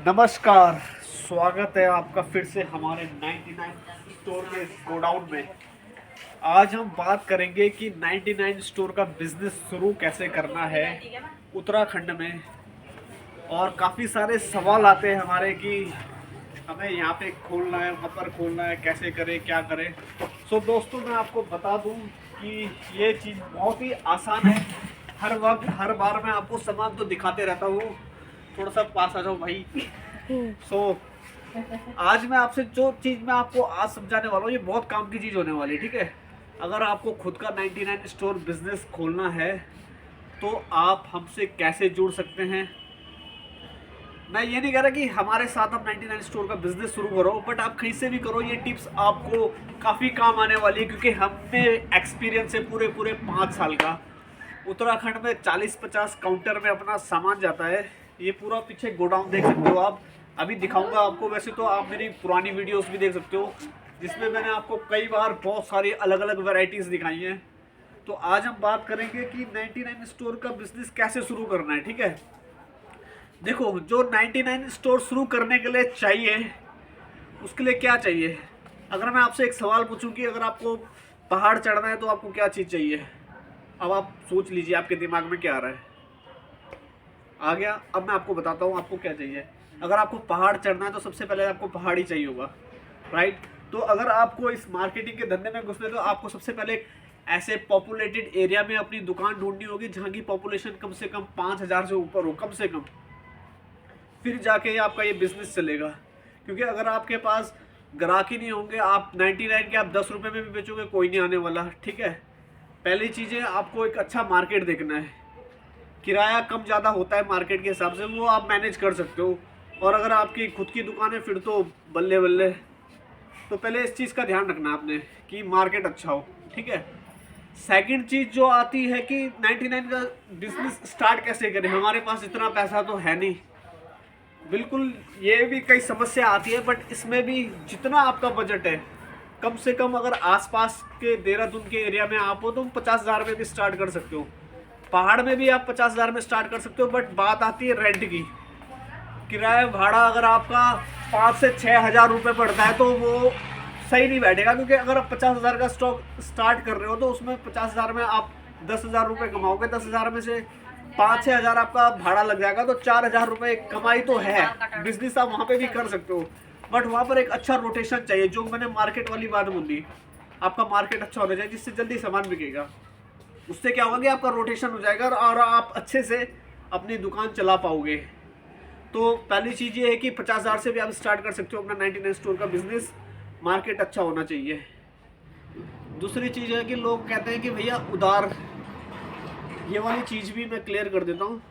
नमस्कार, स्वागत है आपका फिर से हमारे 99 स्टोर के गोडाउन में। आज हम बात करेंगे कि 99 स्टोर का बिजनेस शुरू कैसे करना है उत्तराखंड में। और काफ़ी सारे सवाल आते हैं हमारे कि हमें यहाँ पे खोलना है, वहाँ पर खोलना है, कैसे करें, क्या करें। सो दोस्तों, मैं आपको बता दूँ कि ये चीज़ बहुत ही आसान है। हर वक्त हर बार मैं आपको सामान तो दिखाते रहता हूँ। थोड़ा सा पास आ जाओ भाई। आज मैं आपसे जो चीज़ मैं आपको आज समझाने वाला हूँ, ये बहुत काम की चीज़ होने वाली है, ठीक है। अगर आपको खुद का 99 स्टोर बिजनेस खोलना है तो आप हमसे कैसे जुड़ सकते हैं। मैं ये नहीं कह रहा कि हमारे साथ आप 99 स्टोर का बिजनेस शुरू करो, बट आप कहीं से भी करो। ये टिप्स आपको काफ़ी काम आने वाली है, क्योंकि हमें एक्सपीरियंस है पूरे 5 साल का। उत्तराखंड में 40-50 काउंटर में अपना सामान जाता है। ये पूरा पीछे गोडाउन देख सकते हो आप। अभी दिखाऊंगा आपको। वैसे तो आप मेरी पुरानी वीडियोस भी देख सकते हो, जिसमें मैंने आपको कई बार बहुत सारी अलग अलग वैरायटीज़ दिखाई हैं। तो आज हम बात करेंगे कि 99 स्टोर का बिजनेस कैसे शुरू करना है, ठीक है। देखो, जो 99 स्टोर शुरू करने के लिए चाहिए, उसके लिए क्या चाहिए। अगर मैं आपसे एक सवाल पूछूं कि अगर आपको पहाड़ चढ़ना है तो आपको क्या चीज़ चाहिए। अब आप सोच लीजिए, आपके दिमाग में क्या आ रहा है। आ गया। अब मैं आपको बताता हूँ आपको क्या चाहिए। अगर आपको पहाड़ चढ़ना है तो सबसे पहले आपको पहाड़ ही चाहिए होगा, राइट। तो अगर आपको इस मार्केटिंग के धंधे में घुसना है तो आपको सबसे पहले ऐसे पॉपुलेटेड एरिया में अपनी दुकान ढूंढनी होगी जहाँ की पॉपुलेशन कम से कम 5,000 से ऊपर हो, कम से कम। फिर जाके आपका ये बिजनेस चलेगा। क्योंकि अगर आपके पास ग्राहक ही नहीं होंगे, आप 99 के आप 10 रुपये में भी बेचोगे, कोई नहीं आने वाला, ठीक है। पहली चीज़ है, आपको एक अच्छा मार्केट देखना है। किराया कम ज़्यादा होता है मार्केट के हिसाब से, वो आप मैनेज कर सकते हो। और अगर आपकी खुद की दुकान है फिर तो बल्ले बल्ले। तो पहले इस चीज़ का ध्यान रखना आपने कि मार्केट अच्छा हो, ठीक है। सेकंड चीज़ जो आती है कि 99 का बिजनेस स्टार्ट कैसे करें। हमारे पास इतना पैसा तो है नहीं, बिल्कुल। ये भी कई समस्या आती है, बट इसमें भी जितना आपका बजट है, कम से कम अगर आसपास के देहरादून के एरिया में आप हो तो 50,000 में भी स्टार्ट कर सकते हो। पहाड़ में भी आप 50,000 में स्टार्ट कर सकते हो। बट बात आती है रेंट की। किराया भाड़ा अगर आपका 5 से 6 हज़ार रुपये पड़ता है तो वो सही नहीं बैठेगा। क्योंकि अगर आप 50,000 का स्टॉक स्टार्ट कर रहे हो तो उसमें 50,000 में आप 10,000 रुपये कमाओगे। 10,000 में से 5-6 हज़ार आपका भाड़ा लग जाएगा, तो 4,000 रुपये कमाई तो है। बिजनेस आप वहाँ पे भी कर सकते हो, बट वहाँ पर एक अच्छा रोटेशन चाहिए। जो मैंने मार्केट वाली बात बोली, आपका मार्केट अच्छा होना चाहिए जिससे जल्दी सामान बिकेगा। उससे क्या होगा कि आपका रोटेशन हो जाएगा और आप अच्छे से अपनी दुकान चला पाओगे। तो पहली चीज़ ये है कि 50,000 से भी आप स्टार्ट कर सकते हो अपना 99 स्टोर का बिजनेस। मार्केट अच्छा होना चाहिए। दूसरी चीज़ है कि लोग कहते हैं कि भैया उधार, ये वाली चीज़ भी मैं क्लियर कर देता हूँ।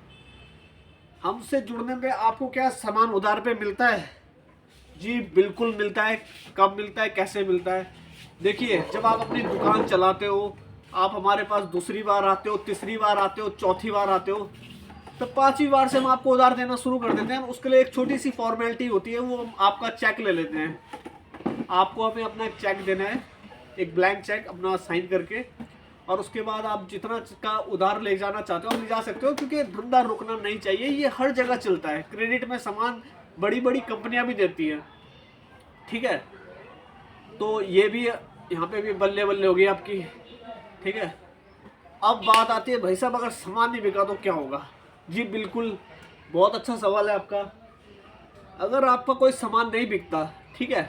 हमसे जुड़ने पे आपको क्या सामान उधार पे मिलता है? जी बिल्कुल मिलता है। कब मिलता है, कैसे मिलता है? देखिए, जब आप अपनी दुकान चलाते हो, आप हमारे पास दूसरी बार आते हो, तीसरी बार आते हो, चौथी बार आते हो, तो 5वीं बार से हम आपको उधार देना शुरू कर देते हैं। उसके लिए एक छोटी सी फॉर्मेलिटी होती है, वो हम आपका चेक ले लेते हैं। आपको हमें अपना एक चेक देना है, एक ब्लैंक चेक अपना साइन करके। और उसके बाद आप जितना का उधार ले जाना चाहते हो आप ले जा सकते हो। क्योंकि धंधा रुकना नहीं चाहिए, ये हर जगह चलता है। क्रेडिट में सामान बड़ी बड़ी कंपनियां भी देती हैं, ठीक है। तो ये भी यहाँ पे भी बल्ले बल्ले होगी आपकी, ठीक है। अब बात आती है, भाई साहब अगर सामान नहीं बिका तो क्या होगा। जी बिल्कुल, बहुत अच्छा सवाल है आपका। अगर आपका कोई सामान नहीं बिकता, ठीक है,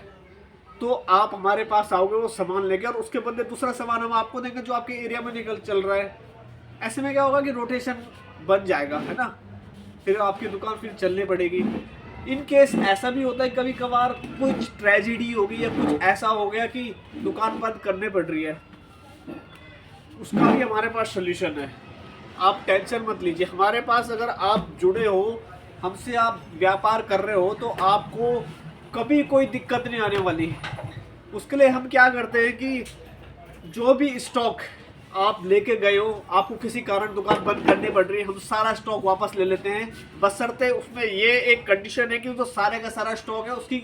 तो आप हमारे पास आओगे वो सामान लेके, और उसके बदले दूसरा सामान हम आपको देंगे जो आपके एरिया में निकल चल रहा है। ऐसे में क्या होगा कि रोटेशन बन जाएगा, है ना। फिर आपकी दुकान फिर चलनी पड़ेगी। इन केस ऐसा भी होता है कभी कभार, कुछ ट्रेजिडी हो गई या कुछ ऐसा हो गया कि दुकान बंद करने पड़ रही है, उसका भी हमारे पास सोल्यूशन है। आप टेंशन मत लीजिए। हमारे पास अगर आप जुड़े हो, हमसे आप व्यापार कर रहे हो, तो आपको कभी कोई दिक्कत नहीं आने वाली। उसके लिए हम क्या करते हैं कि जो भी स्टॉक आप लेके गए हो, आपको किसी कारण दुकान बंद करनी पड़ रही है, हम सारा स्टॉक वापस ले लेते हैं। बशर्ते उसमें ये एक कंडीशन है कि जो सारे का सारा स्टॉक है उसकी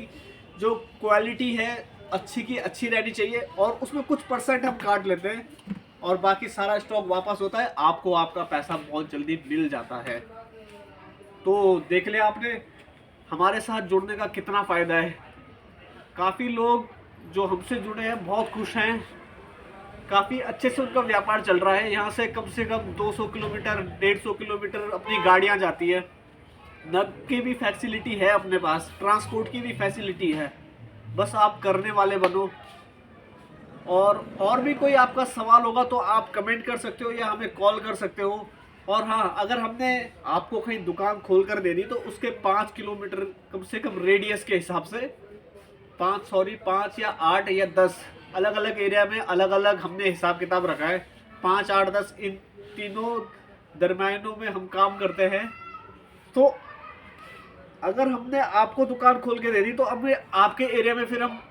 जो क्वालिटी है अच्छी की अच्छी रहनी चाहिए, और उसमें कुछ परसेंट हम काट लेते हैं और बाकी सारा स्टॉक वापस होता है। आपको आपका पैसा बहुत जल्दी मिल जाता है। तो देख लिया आपने, हमारे साथ जुड़ने का कितना फ़ायदा है। काफ़ी लोग जो हमसे जुड़े हैं बहुत खुश हैं, काफ़ी अच्छे से उनका व्यापार चल रहा है। यहाँ से कम 200 किलोमीटर 150 किलोमीटर अपनी गाड़ियाँ जाती है। नब की भी फैसिलिटी है अपने पास, ट्रांसपोर्ट की भी फैसिलिटी है, बस आप करने वाले बनो। और भी कोई आपका सवाल होगा तो आप कमेंट कर सकते हो या हमें कॉल कर सकते हो। और हाँ, अगर हमने आपको कहीं दुकान खोल कर दे दी तो उसके 5 किलोमीटर कम से कम रेडियस के हिसाब से 5 या 8 या 10 अलग अलग एरिया में अलग अलग हमने हिसाब किताब रखा है। 5, 8, 10 इन तीनों दरमियानों में हम काम करते हैं। तो अगर हमने आपको दुकान खोल के दे दी तो अब आपके एरिया में फिर हम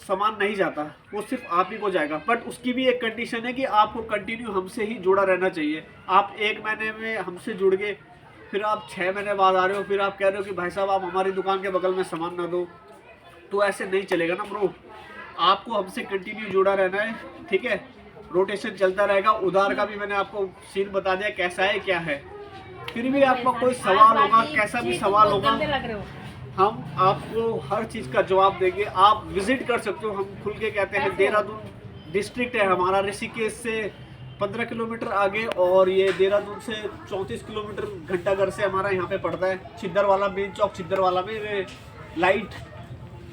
सामान नहीं जाता, वो सिर्फ आप ही को जाएगा। बट उसकी भी एक कंडीशन है कि आपको कंटिन्यू हमसे ही जुड़ा रहना चाहिए। आप 1 महीने में हमसे जुड़ गए, फिर आप 6 महीने बाद आ रहे हो, फिर आप कह रहे हो कि भाई साहब आप हमारी दुकान के बगल में सामान ना दो, तो ऐसे नहीं चलेगा ना ब्रो। आपको हमसे कंटिन्यू जुड़ा रहना है, ठीक है। रोटेशन चलता रहेगा। उधार का भी मैंने आपको सीन बता दिया कैसा है क्या है। फिर भी आपका कोई सवाल होगा, कैसा भी सवाल होगा, हम आपको हर चीज़ का जवाब देंगे। आप विजिट कर सकते हो, हम खुल के कहते हैं। देहरादून डिस्ट्रिक्ट है हमारा, ऋषिकेश से 15 किलोमीटर आगे, और ये देहरादून से 34 किलोमीटर घंटाघर से हमारा यहाँ पे पड़ता है। छिद्दरवाला मेन चौक, छिद्दरवाला में लाइट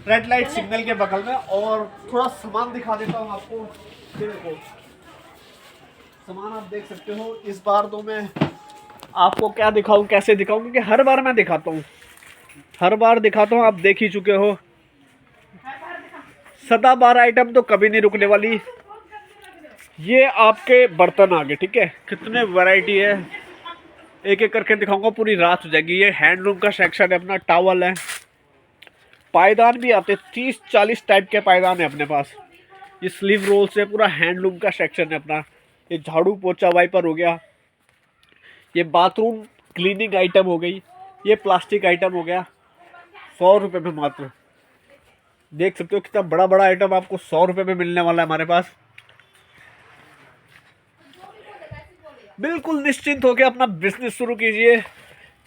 रेड लाइट सिग्नल के बगल में। और थोड़ा सामान दिखा देता हूँ आपको। देखो सामान आप देख सकते हो। इस बार तो मैं आपको क्या दिखाऊं, कैसे दिखाऊं, क्योंकि हर बार मैं दिखाता हूँ, हर बार दिखाता हूँ, आप देख ही चुके हो। सदाबहार आइटम तो कभी नहीं रुकने वाली। ये आपके बर्तन आ गए, ठीक है। कितने वैरायटी है, एक एक करके दिखाऊंगा, पूरी रात हो जाएगी। ये हैंडलूम का सेक्शन है अपना, टॉवल है, पायदान भी आते, 30-40 टाइप के पायदान है अपने पास। ये स्लीव रोल से पूरा हैंडलूम का सेक्शन है अपना। ये झाड़ू पोछा वाइपर हो गया, ये बाथरूम क्लीनिंग आइटम हो गई, ये प्लास्टिक आइटम हो गया। 100 रुपये में मात्र। देख सकते हो कितना बड़ा बड़ा आइटम आपको 100 रुपये में मिलने वाला है हमारे पास। बिल्कुल निश्चिंत होकर अपना बिजनेस शुरू कीजिए।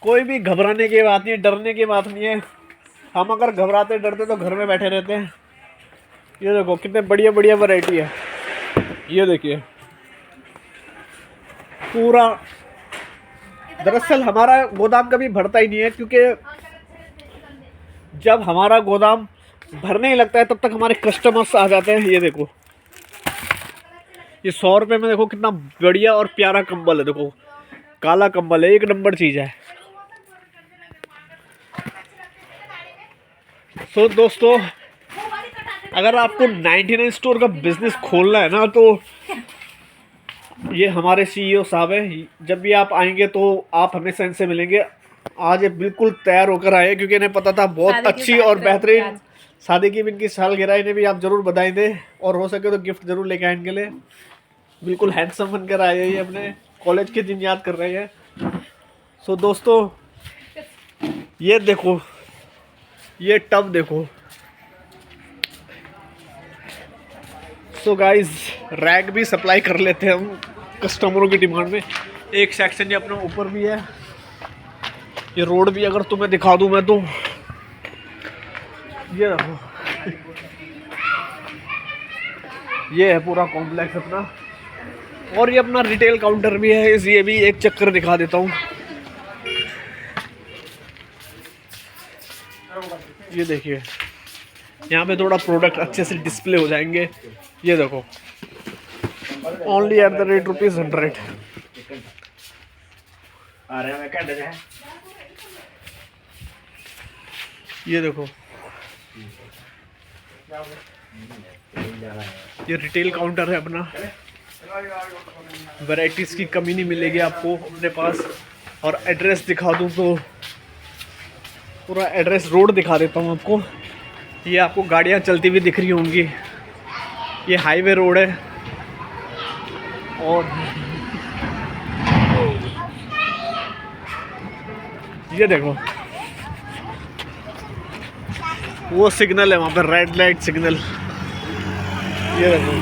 कोई भी घबराने की बात नहीं है, डरने की बात नहीं है। हम अगर घबराते डरते तो घर में बैठे रहते हैं। ये देखो कितने बढ़िया बढ़िया वैरायटी है। ये देखिए पूरा, दरअसल हमारा गोदाम कभी भरता ही नहीं है, क्योंकि जब हमारा गोदाम भरने ही लगता है तब तक हमारे कस्टमर्स आ जाते हैं। ये देखो ये 100 रुपये में देखो कितना बढ़िया और प्यारा कंबल है। देखो काला कंबल है, एक नंबर चीज़ है। तो दोस्तों अगर आपको 99 स्टोर का बिजनेस खोलना है ना, तो ये हमारे सीईओ साहब हैं। जब भी आप आएंगे तो आप हमेशा इनसे मिलेंगे। आज ये बिल्कुल तैयार होकर आए, क्योंकि इन्हें पता था बहुत अच्छी और बेहतरीन शादी की इनकी सालगिरह। इन्हें भी आप ज़रूर बधाई दें, और हो सके तो गिफ्ट ज़रूर लेके आए इनके लिए। बिल्कुल हैंडसम बनकर आए हैं, ये अपने कॉलेज के दिन याद कर रहे हैं। सो दोस्तों ये देखो, ये टब देखो। सो गाइस रैक भी सप्लाई कर लेते हैं हम कस्टमरों की डिमांड में। एक सेक्शन ये अपने ऊपर भी है। ये रोड भी अगर तुम्हें दिखा दूं मैं तो, ये देखो ये है पूरा कॉम्प्लेक्स अपना। और ये अपना रिटेल काउंटर भी है। ये भी एक चक्कर दिखा देता हूँ। ये देखिए यहाँ पे थोड़ा प्रोडक्ट अच्छे से डिस्प्ले हो जाएंगे। ये देखो ओनली एट द रेट ₹100। ये देखो ये रिटेल काउंटर है अपना। वैरायटीज़ की कमी नहीं मिलेगी आपको अपने पास। और एड्रेस दिखा दूँ तो पूरा एड्रेस रोड दिखा देता हूँ आपको। ये आपको गाड़ियाँ चलती हुई दिख रही होंगी। ये हाईवे रोड है। और ये देखो वो सिग्नल है वहाँ पर, रेड लाइट सिग्नल। ये देखो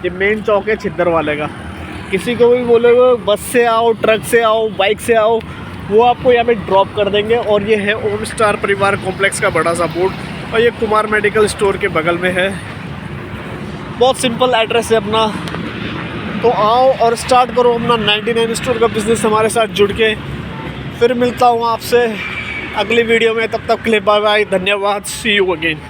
ये मेन चौक है छिद्दर वाले का। किसी को भी बोले बस से आओ, ट्रक से आओ, बाइक से आओ, वो आपको यहाँ पे ड्रॉप कर देंगे। और ये है ओम स्टार परिवार कॉम्प्लेक्स का बड़ा सा बोर्ड और ये कुमार मेडिकल स्टोर के बगल में है। बहुत सिंपल एड्रेस है अपना। तो आओ और स्टार्ट करो अपना 99 स्टोर का बिज़नेस हमारे साथ जुड़ के। फिर मिलता हूँ आपसे अगली वीडियो में, तब तक के लिए बाय बाय, धन्यवाद, सी यू अगेन।